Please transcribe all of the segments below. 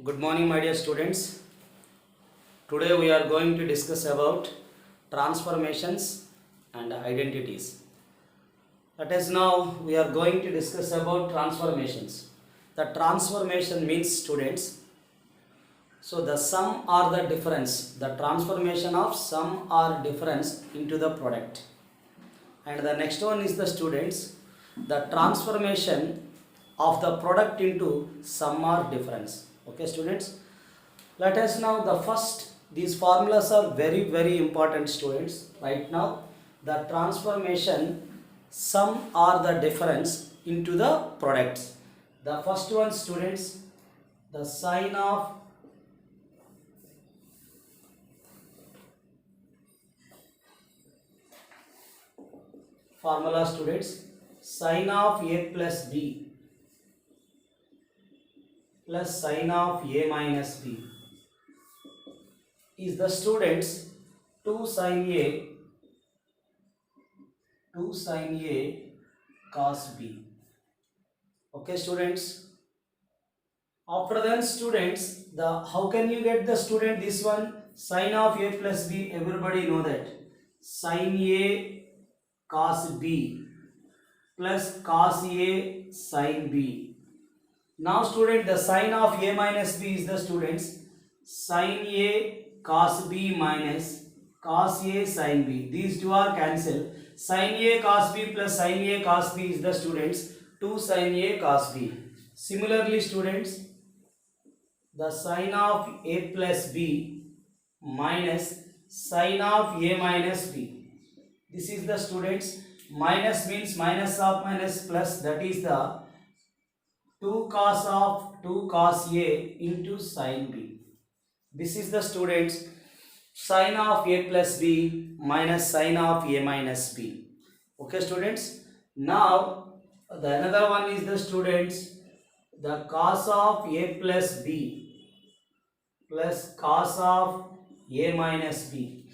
Good morning, my dear students. Today we are going to discuss about transformations and identities. Let us now we are going to discuss about transformations. The transformation means students. So the sum or the difference, the transformation of sum or difference into the product. And the next one is the students, the transformation of the product into sum or difference. Okay, students. Let us now the first, these formulas are very important, students. Right now the transformation sum or the difference into the products. The first one, students, the sign of formula, students, sin of a plus b plus sin of a minus b is the students 2 sin a cos b. Okay, students. After then, students, the how can you get the student this one sin of a plus b? Everybody know that sin a cos b plus cos a sin b. Now, student, the sin of a minus b is the students sin a cos b minus cos a sin b. These two are cancelled. Sin a cos b plus sin a cos b is the students 2 sin a cos b. Similarly, students, the sin of a plus b minus sin of a minus b. This is the students minus means minus of minus plus, that is the 2 cos of 2 cos a into sin b. This is the students sin of a plus b minus sin of a minus b. Okay, students. Now the another one is the students the cos of a plus b plus cos of a minus b.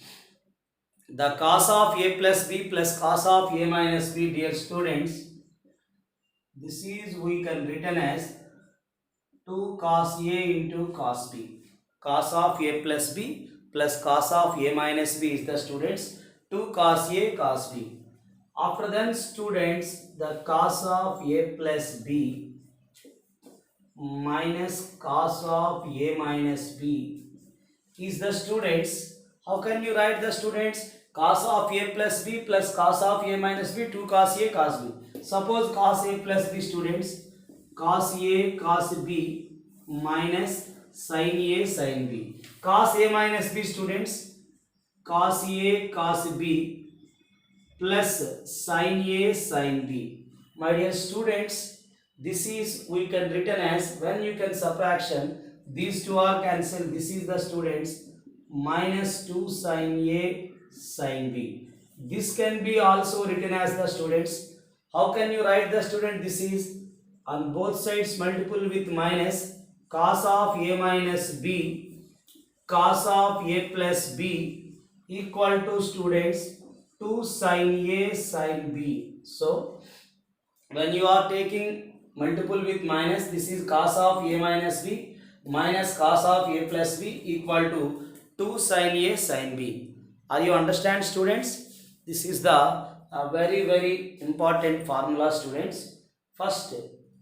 The cos of a plus b plus cos of a minus b, dear students, this is we can written as 2 cos a into cos b. Cos of a plus b plus cos of a minus b is the students 2 cos a cos b. After then, students, the cos of a plus b minus cos of a minus b is the students, how can you write the students cos of a plus b plus cos of a minus b, 2 cos a cos b. Suppose cos a plus b, students, cos a cos b minus sin a sin b. Cos a minus b, students, cos a cos b plus sin a sin b. My dear students, this is we can written as, when you can subtraction, these two are cancelled. This is the students minus 2 sin a sin b. This can be also written as the students, how can you write the student, this is on both sides multiple with minus cos of a minus b cos of a plus b equal to students 2 sin a sin b. So when you are taking multiple with minus, this is cos of a minus b minus cos of a plus b equal to 2 sin a sin b. Are you understand, students? This is the very important formula, students. First,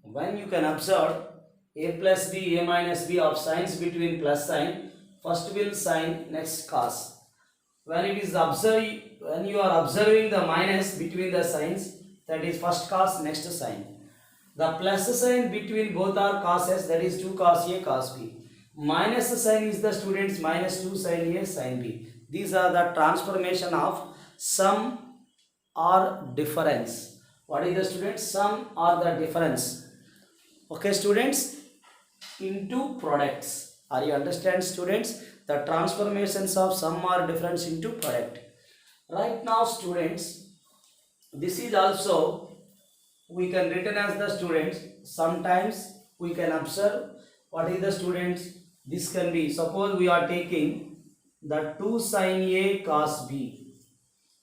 when you can observe a plus b, a minus b of signs between plus sign, first will sign, next cos. When it is observed, when you are observing the minus between the signs, that is first cos, next sign. The plus sign between both are cos's, that is 2 cos a cos b. Minus sign is the students minus 2 sin a sin b. These are the transformation of sum or difference. What is the students? Sum or the difference. Okay, students, into products. Are you understand, students? The transformations of sum or difference into product. Right now, students, this is also we can written as the students, sometimes we can observe what is the students, this can be, suppose we are taking the 2 sin a cos b.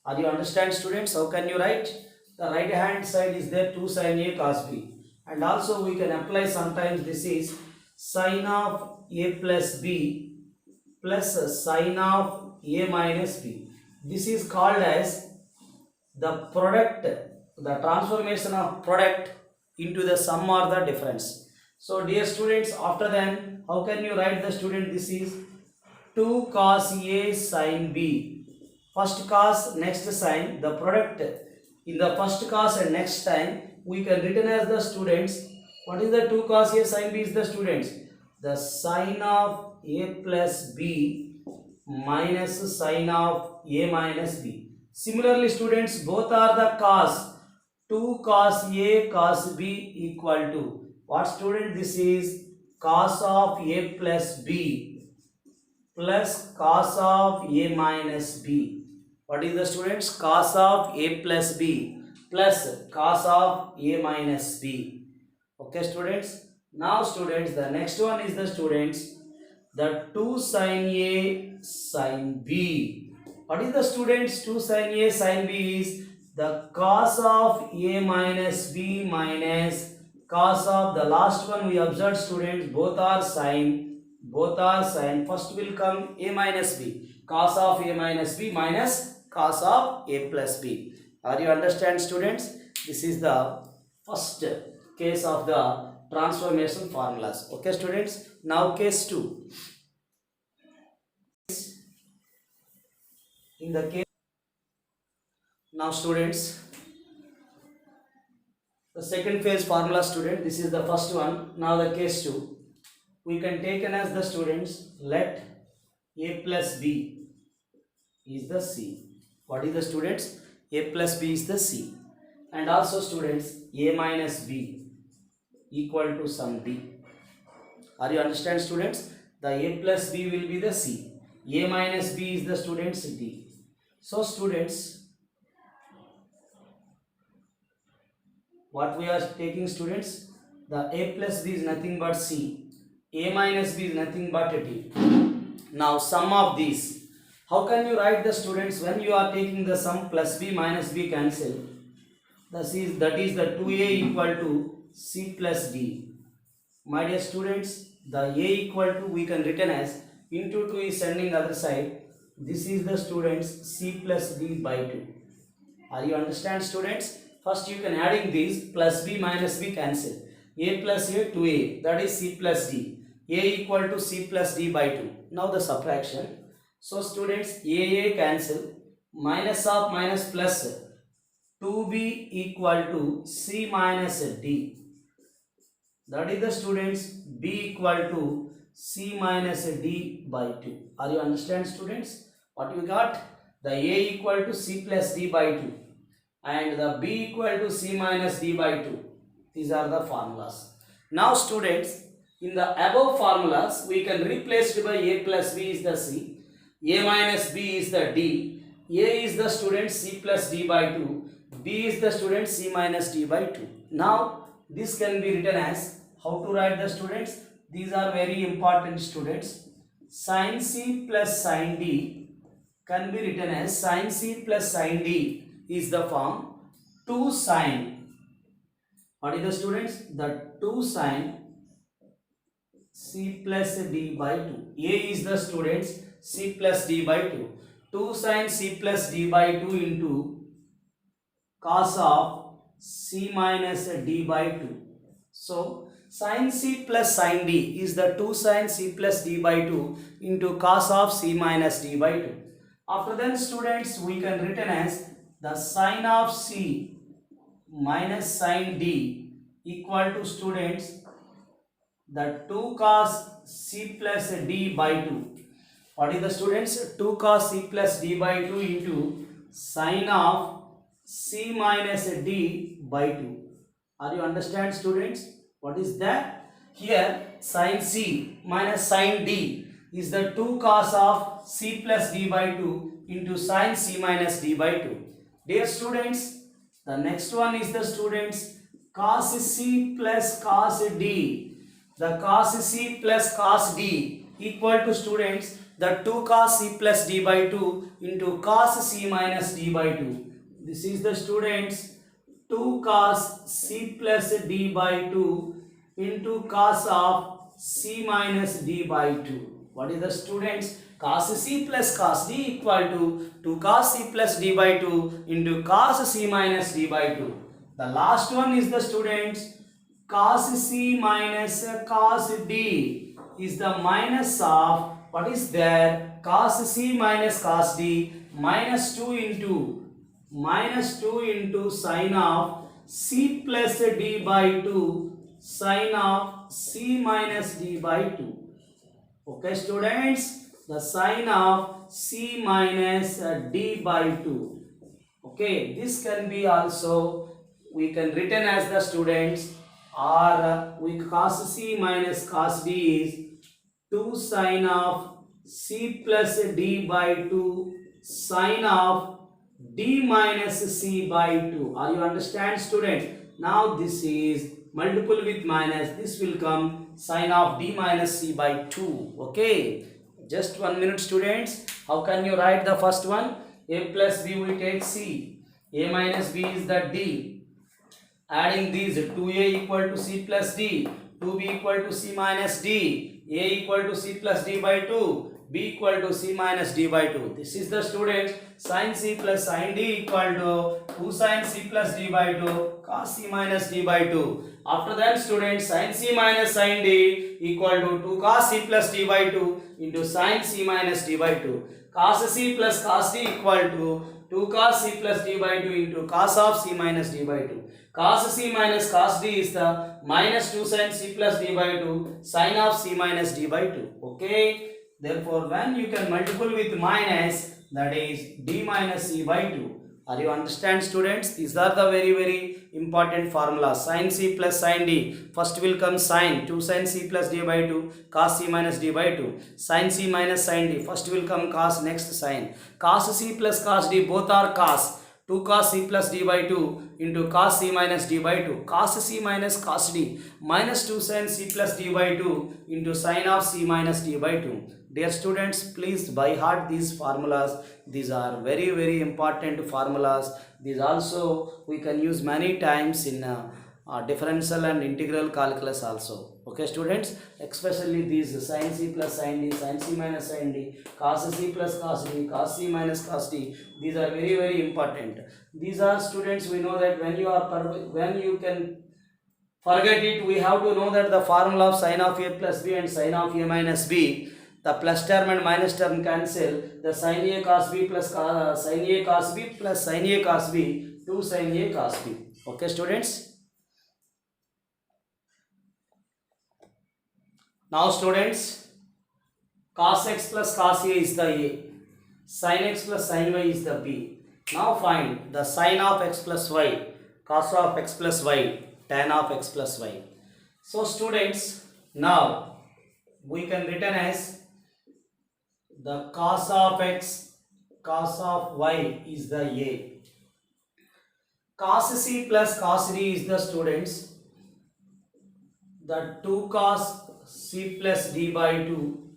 Are you understand, students? How can you write? The right hand side is there 2 sin a cos b, and also we can apply sometimes this is sine of a plus b plus sine of a minus b. This is called as the product, the transformation of product into the sum or the difference. So dear students, after then, how can you write the student? This is 2 cos a sin b. First cos, next sin, the product in the first cos and next time we can written as the students. What is the 2 cos a sin b is the students? The sine of a plus b minus sine of a minus b. Similarly students, both are the cos. 2 cos a cos b equal to what student? This is cos of a plus b plus cos of a minus b. What is the students? Cos of a plus b plus cos of a minus b. Okay students. Now students, the next one is the students, the 2 sin a sin b. What is the students? 2 sin a sin b is the cos of a minus b minus cos of the last one. We observed students, both are sine. First will come a minus b, cos of a minus b minus cos of a plus b. Are you understand students? This is the first case of the transformation formulas. Okay students. Now case 2. In the case, now students, the second phase formula student, this is the first one. Now the case 2, we can take as the students, let a plus b is the c. What is the students? A plus b is the c. And also students, a minus b equal to some d. Are you understand students? The a plus b will be the c. A minus b is the students d. So students, what we are taking students? The a plus b is nothing but c. A minus b is nothing but d. Now sum of these. How can you write the students when you are taking the sum? Plus b minus b cancel. That is the 2a equal to c plus d. My dear students, the a equal to we can written as into 2 is sending other side. This is the students c plus d by 2. Are you understand students? First you can adding these, plus b minus b cancel. A plus a 2a, that is c plus d. A equal to c plus d by 2. Now the subtraction. So students, a cancel, minus of minus plus 2b equal to c minus d. That is the students b equal to c minus d by 2. Are you understand students? What we got? The a equal to c plus d by 2 and the b equal to c minus d by 2. These are the formulas. Now students, in the above formulas, we can replace it by a plus b is the c, a minus b is the d, a is the student c plus d by 2, b is the student c minus d by 2. Now this can be written as, how to write the students? These are very important students. Sin c plus sin d can be written as sin c plus sin d is the form 2 sin. What is the students? The 2 sin c plus d by 2. A is the students c plus d by 2. 2 sin c plus d by 2 into cos of c minus d by 2. So sin c plus sin d is the 2 sin c plus d by 2 into cos of c minus d by 2. After then students, we can written as the sin of c minus sin d equal to students the 2 cos c plus d by 2. What is the students? 2 cos c plus d by 2 into sin of c minus d by 2. Are you understand students? What is that? Here sin c minus sin d is the 2 cos of c plus d by 2 into sin c minus d by 2. Dear students, the next one is the students cos c plus cos d. The cos c plus cos d equal to students the 2 cos c plus d by 2 into cos c minus d by 2. This is the students 2 cos c plus d by 2 into cos of c minus d by 2. What is the students? Cos c plus cos d equal to 2 cos c plus d by 2 into cos c minus d by 2. The last one is the students cos c minus cos d is the minus of what is there? Cos c minus cos d minus 2 into sine of c plus d by 2 sine of c minus d by 2. Okay students, the sine of c minus d by 2. Okay, this can be also we can written as the students or we cos c minus cos d is 2 sine of c plus d by 2 sine of d minus c by 2. Are you understand students? Now this is multiple with minus, this will come sine of d minus c by 2. Okay, just 1 minute students. How can you write the first one? A plus b we take c, a minus b is the d. Adding these 2a equal to c plus d, 2b equal to c minus d, a equal to c plus d by 2, b equal to c minus d by 2. This is the students sin c plus sin d equal to 2 sin c plus d by 2 cos c minus d by 2. After that students sin c minus sin d equal to 2 cos c plus d by 2 into sin c minus d by 2. Cos c plus cos d equal to 2 cos c plus d by 2 into cos of c minus d by 2. Cos c minus cos d is the minus 2 sin c plus d by 2 sin of c minus d by 2. Okay. Therefore, when you can multiple with minus, that is d minus c by 2. Are you understand students? These are the very important formulas. Sin c plus sin d. First will come sin 2 sin c plus d by 2 cos c minus d by 2. Sin c minus sin d. First will come cos, next sin. Cos c plus cos d, both are cos. 2 cos c plus d by 2 into cos c minus d by 2. Cos c minus cos d minus 2 sin c plus d by 2 into sin of c minus d by 2. Dear students, please by heart these formulas. These are very important formulas. These also we can use many times in differential and integral calculus also. Okay students, especially these sin c plus sin d, sin c minus sin d, cos c plus cos d, cos c minus cos d. These are very important. These are students, we know that when you can forget it, we have to know that the formula of sin of a plus b and sin of a minus b. The plus term and minus term cancel. The sin a cos b plus sin a cos b plus sin a cos b, 2 sin a cos b. Okay students. Now students, cos x plus cos a is the a, sin x plus sin y is the b. Now find the sin of x plus y, cos of x plus y, tan of x plus y. So students, now we can written as the cos of x, cos of y is the a. Cos c plus cos d is the students, the 2 cos c plus d by 2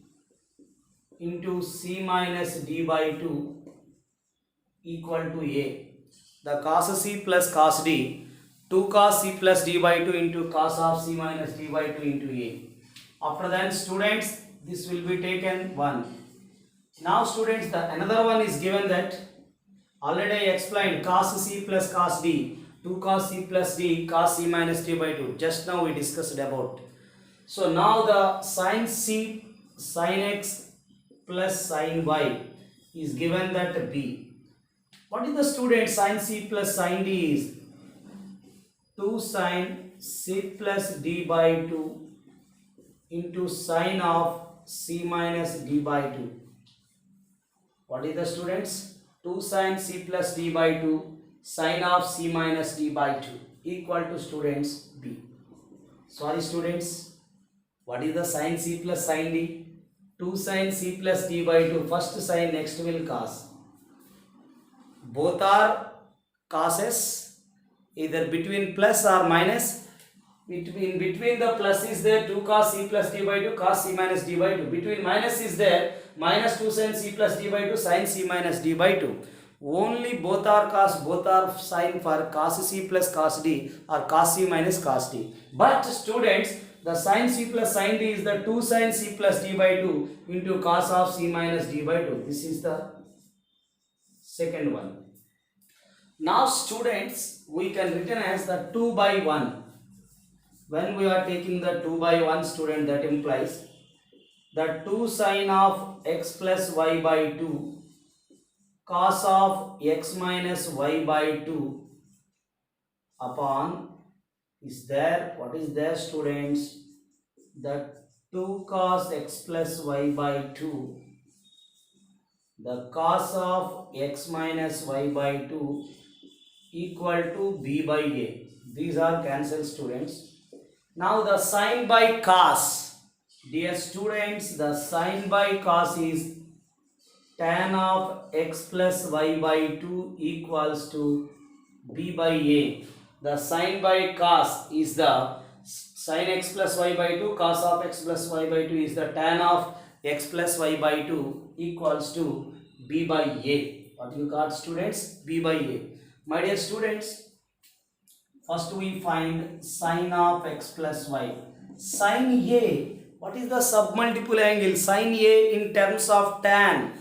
into c minus d by 2 equal to a. The cos c plus cos d, 2 cos c plus d by 2 into cos of c minus d by 2 into a. After that students, this will be taken 1. Now students, the another one is given that already I explained cos c plus cos d, 2 cos c plus d, cos c minus d by 2. Just now we discussed about. So now the sin c, sin x plus sin y is given that b. What is the student? Sin c plus sin d is 2 sin c plus d by 2 into sin of c minus d by 2. What is the students? 2 sin c plus d by 2 sin of c minus d by 2 equal to students b. Sorry students, what is the sin c plus sin d? 2 sin c plus d by 2. First sin, next will cos. Both are causes, either between plus or minus. Between the plus is there 2 cos c plus d by 2 cos c minus d by 2. Between minus is there minus 2 sin c plus d by 2 sin c minus d by 2. Only both are cos, both are sin for cos c plus cos d or cos c minus cos d. But students, The sin c plus sin d is the 2 sin c plus d by 2 into cos of c minus d by 2. This is the second one. Now students, we can written as the 2 by 1. When we are taking the 2 by 1 student, that implies the 2 sin of x plus y by 2 cos of x minus y by 2 upon is there. What is there students? The 2 cos x plus y by 2, the cos of x minus y by 2 equal to b by a. These are cancelled students. Now the sin by cos, dear students, the sin by cos is tan of x plus y by 2 equals to b by a. The sin by cos is the sin x plus y by 2, cos of x plus y by 2 is the tan of x plus y by 2 equals to b by a. What you got students? B by a. My dear students, first we find sin of x plus y. Sin a, what is the submultiple angle? Sin a in terms of tan.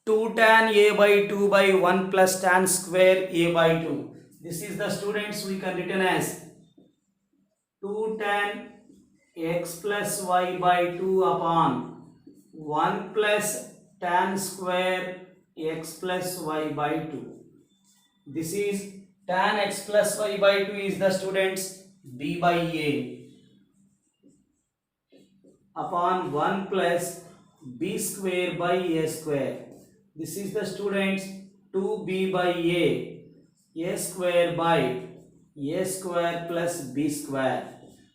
2 tan a by 2 by 1 plus tan square a by 2. This is the students we can written as 2 tan x plus y by 2 upon 1 plus tan square x plus y by 2. This is tan x plus y by 2 is the students b by a upon 1 plus b square by a square. This is the students 2b by a square by a square plus b square.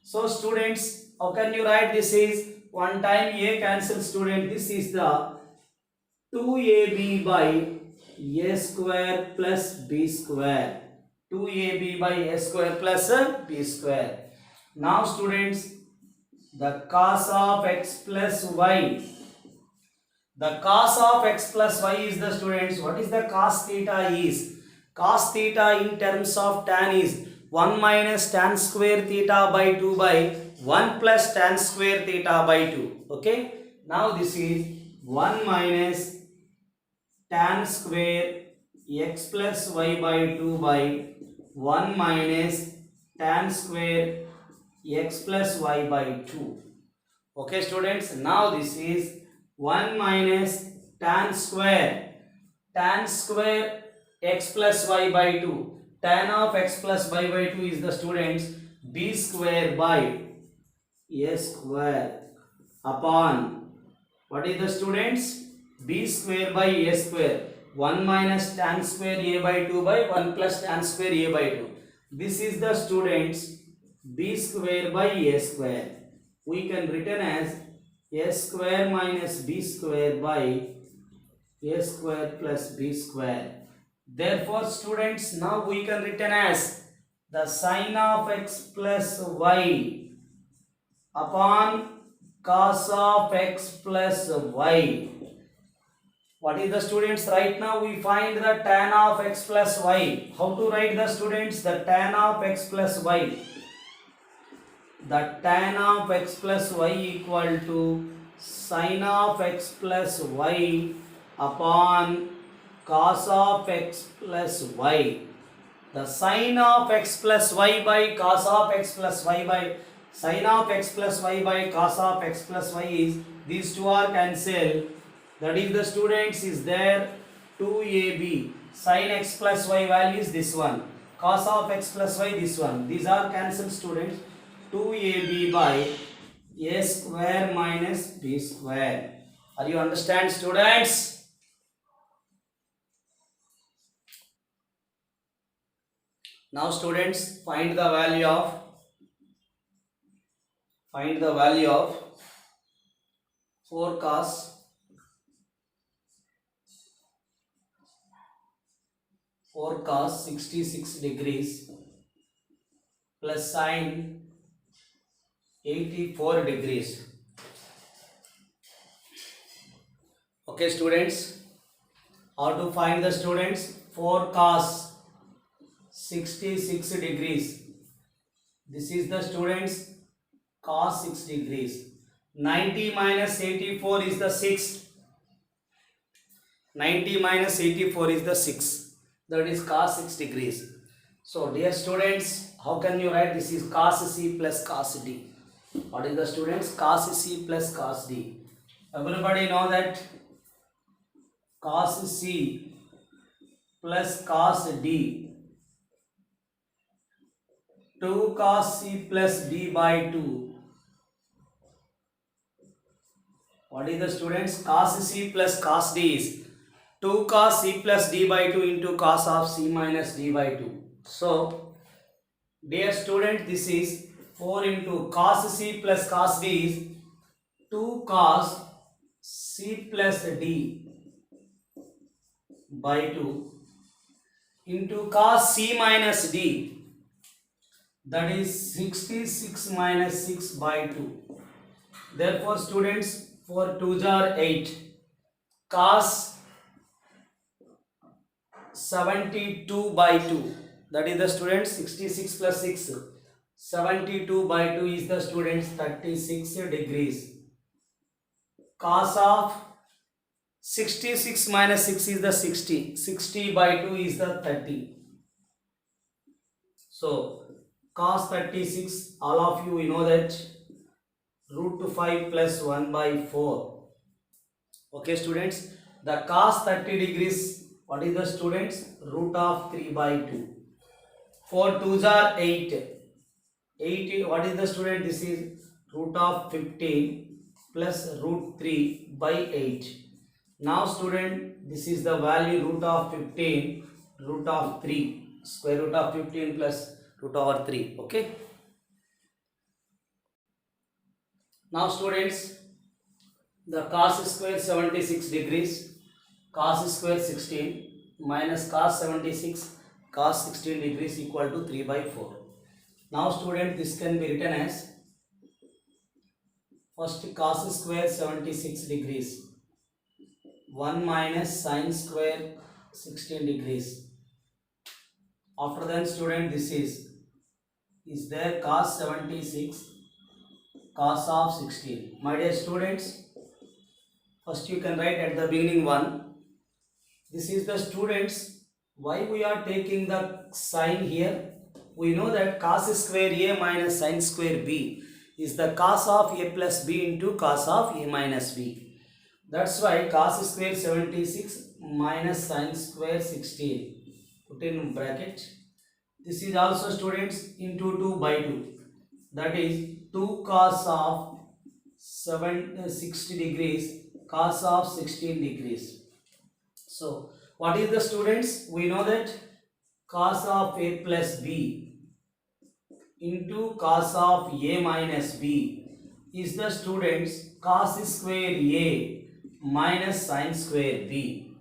So students, how can you write this is one time a cancel student. This is the 2ab by a square plus b square. 2ab by a square plus b square. Now students, the cos of x plus y. The cos of x plus y is the students. What is the cos theta is? Cos theta in terms of tan is 1 minus tan square theta by 2 by 1 plus tan square theta by 2. Okay. Now this is 1 minus tan square x plus y by 2 by 1 minus tan square x plus y by 2. Okay students, now this is 1 minus tan square x plus y by 2. Tan of x plus y by 2 is the students b square by a square upon, what is the students? B square by a square. 1 minus tan square a by 2 by 1 plus tan square a by 2. This is the students b square by a square. We can written as a square minus b square by a square plus b square. Therefore students, now we can written as the sin of x plus y upon cos of x plus y. What is the students? Right now we find the tan of x plus y. How to write the students? The tan of x plus y. The tan of x plus y equal to sin of x plus y upon cos of x plus y. The sin of x plus y by cos of x plus y by sin of x plus y by cos of x plus y is, these two are cancelled. That is the students is there 2ab. Sin x plus y value is this one. Cos of x plus y this one. These are cancelled students. 2ab by a square minus b square. Are you understand students? Now students, find the value of 4 cos 66 degrees plus sin 84 degrees. Okay students, how to find the students? 4 cos 66 degrees. This is the students cos 6 degrees. 90 minus 84 is the 6. 90 minus 84 is the 6. That is cos 6 degrees. So dear students, how can you write this is cos C plus cos D. What is the students? Cos C plus cos D. Everybody know that cos C plus cos D, 2 cos C plus D by 2. What is the students? Cos C plus cos D is 2 cos C plus D by 2 into cos of C minus D by 2. So, dear student, this is 4 into cos C plus cos D is 2 cos C plus D by 2 into cos C minus D, that is 66 minus 6 by 2. Therefore, students, 4 2s are 8. Cos 72 by 2, that is the students 66 plus 6. 72 by 2 is the students 36 degrees. Cos of 66 minus 6 is the 60. 60 by 2 is the 30. So, cos 36, all of you know that root 5 plus 1 by 4. Okay students, the cos 30 degrees, what is the students? Root of 3 by 2. 4 2s are 8. 8, what is the student? This is root of 15 plus root 3 by 8. Now student, this is the value root of 15, root of 3, square root of 15 plus root over 3. Okay. Now students, the cos square 76 degrees, cos square 16 minus cos 76 cos 16 degrees equal to 3 by 4. Now student, this can be written as first cos square 76 degrees 1 minus sin square 16 degrees. After that student, this is there cos 76 cos of 16. My dear students, first you can write at the beginning 1. This is the students, why we are taking the sign here? We know that cos square A minus sin square B is the cos of A plus B into cos of A minus B. That's why cos square 76 minus sin square 16. Put in bracket. This is also students into 2 by 2. That is 2 cos of 60 degrees cos of 16 degrees. So, what is the students? We know that cos of A plus B into cos of A minus B is the students cos square A minus sin square B.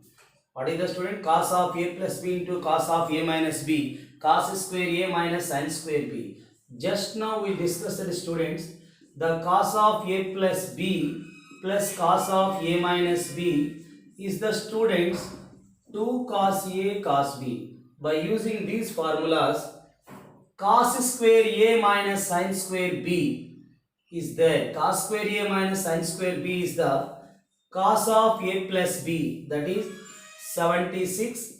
What is the student? Cos of A plus B into cos of A minus B, cos square A minus sin square B. Just now we discussed the students, the cos of A plus B plus cos of A minus B is the students 2 cos A cos B. By using these formulas, cos square A minus sin square B is there. Cos square A minus sin square B is the cos of A plus B, that is 76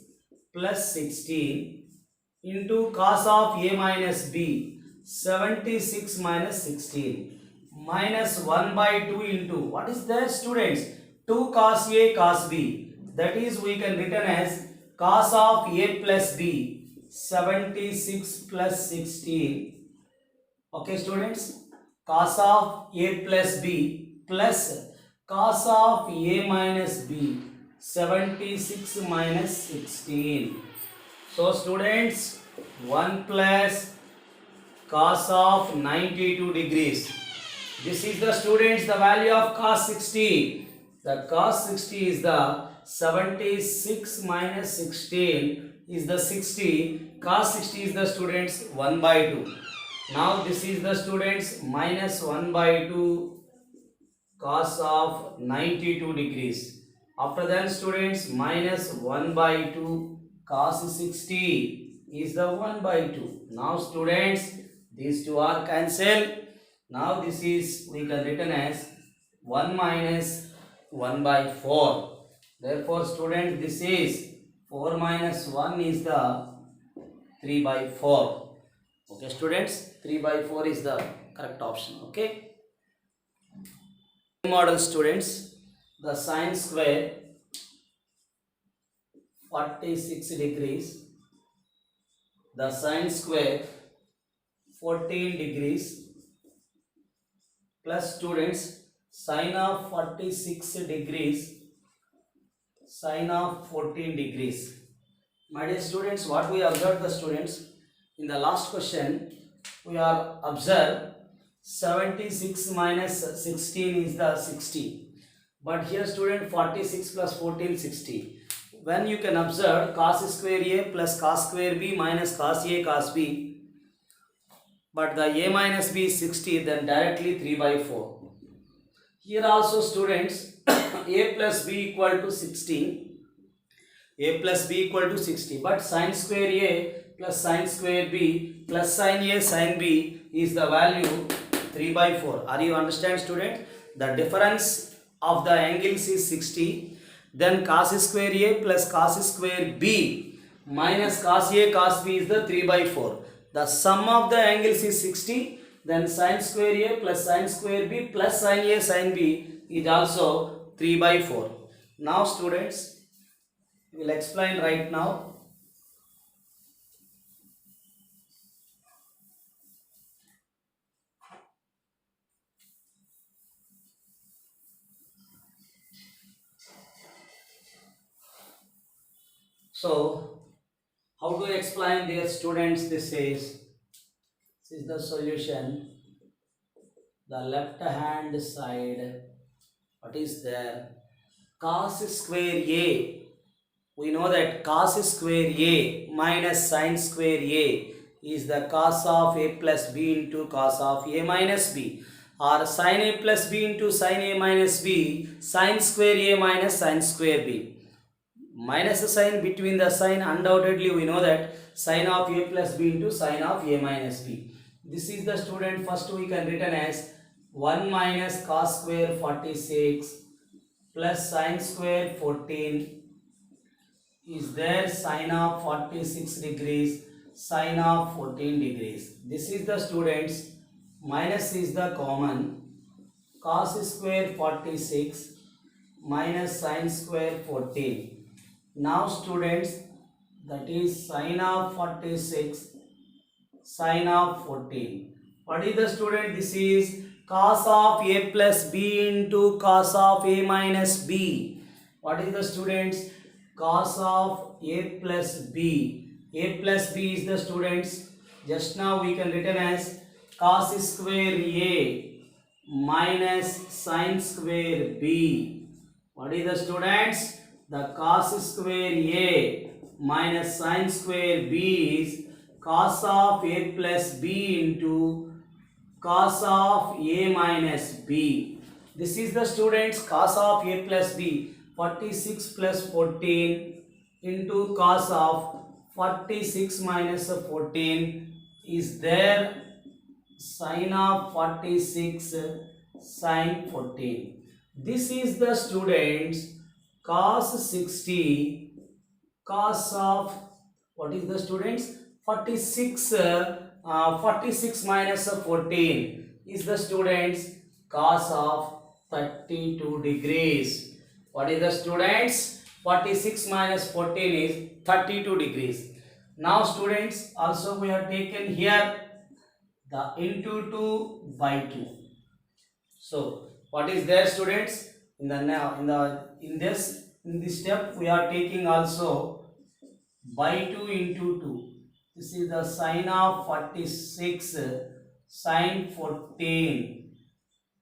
plus 16 into cos of A minus B, 76 minus 16 minus 1 by 2 into, what is there students? 2 cos A cos B, that is we can written as cos of A plus B, 76 plus 16. Okay students, cos of A plus B plus cos of A minus B, 76 minus 16. So students, 1 plus cos of 92 degrees. This is the students the value of cos 60. The cos 60 is the 76 minus 16 is the 60. Cos 60 is the students 1 by 2. Now this is the students minus 1 by 2 cos of 92 degrees. After that students minus 1 by 2 cos 60 is the 1 by 2. Now students, these two are cancelled. Now this is we can written as 1 minus 1 by 4. Therefore student, this is 4 minus 1 is the 3 by 4. Okay students, 3 by 4 is the correct option. Okay. Model students, the sine square 46 degrees, the sine square 14 degrees plus students sine of 46 degrees, sine of 14 degrees. My dear students, what we observed the students in the last question, we are observed 76 minus 16 is the 60, but here student 46 plus 14 60. When you can observe cos square a plus cos square b minus cos a cos b, but the a minus b is 60, then directly 3 by 4. Here also students a plus b equal to 60, a plus b equal to 60, but sine square a plus sine square b plus sine a sine b is the value 3 by 4. Are you understand student? The difference of the angles is 60, then cos square a plus cos square b minus cos a cos b is the 3 by 4. The sum of the angles is 60, then sine square a plus sine square b plus sine a sine b is also 3 by 4. Now students, we will explain right now. So, how to explain dear students? This is the solution. The left hand side, what is there? Cos square a. We know that cos square a minus sine square a is the cos of a plus b into cos of a minus b, or sin a plus b into sin a minus b, sin square a minus sin square b. Minus a sign between the sign, undoubtedly we know that sin of a plus b into sin of a minus b. This is the student, first we can written as 1 minus cos square 46 plus sin square 14 is there sin of 46 degrees, sin of 14 degrees. This is the students, minus is the common, cos square 46 minus sin square 14. Now students, that is sin of 46 sin of 14. What is the student? This is cos of a plus b into cos of a minus b. What is the students? Cos of a plus b. A plus b is the students, just now we can written as cos square a minus sin square b. What is the students? The cos square a minus sin square b is cos of a plus b into cos of a minus b. This is the students cos of a plus b, 46 plus 14 into cos of 46 minus 14 is there sin of 46 sin 14. This is the students cos 60 cos of, what is the students, 46 46 minus 14 is the students cos of 32 degrees. What is the students? 46 minus 14 is 32 degrees. Now students, also we have taken here the into 2 by 2. So what is there students? In this step we are taking also by 2 into 2. This is the sin of 46 sin 14.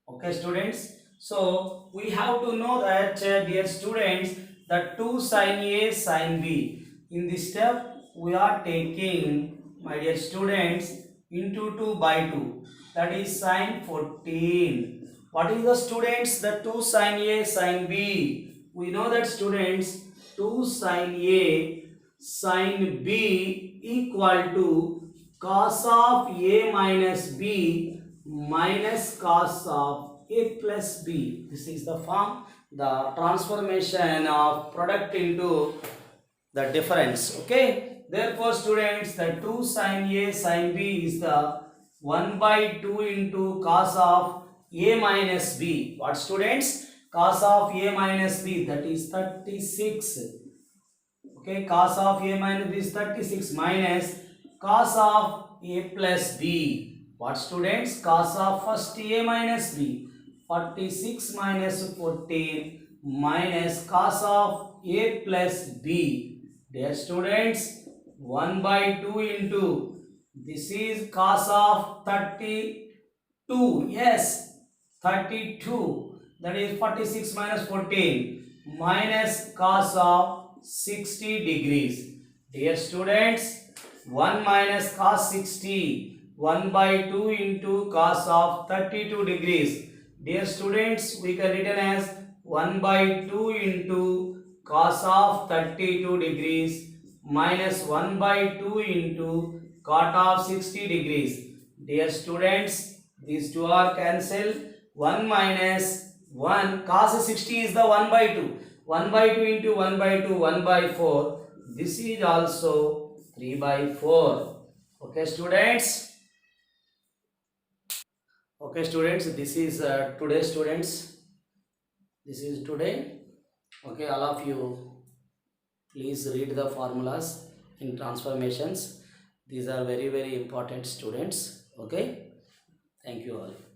Okay students, so we have to know that dear students, the 2 sin a sin b. In this step we are taking, my dear students, into 2 by 2, that is sin 14. What is the students? The 2 sin a sin b. We know that students 2 sin a sin b equal to cos of a minus b minus cos of a plus b. This is the form, the transformation of product into the difference. Okay, therefore students, the 2 sin a sin b is the 1 by 2 into cos of a minus b. What students? Cos of a minus b, that is 36. Okay, cos of a minus b is 36 minus cos of a plus b. What students? Cos of first a minus b, 46 minus 14 minus cos of a plus b. Dear students, 1 by 2 into, this is cos of 32. Yes, 32. That is 46 minus 14 minus cos of 60 degrees. Dear students, 1 minus cos 60, 1 by 2 into cos of 32 degrees. Dear students, we can written as 1 by 2 into cos of 32 degrees minus 1 by 2 into cot of 60 degrees. Dear students, these two are cancelled. 1 minus 1, cos 60 is the 1 by 2. 1 by 2 into 1 by 2, 1 by 4. This is also 3 by 4. Okay, students. Okay, students. This is today, students. This is today. Okay, all of you, please read the formulas in transformations. These are very, very important, students. Okay. Thank you all.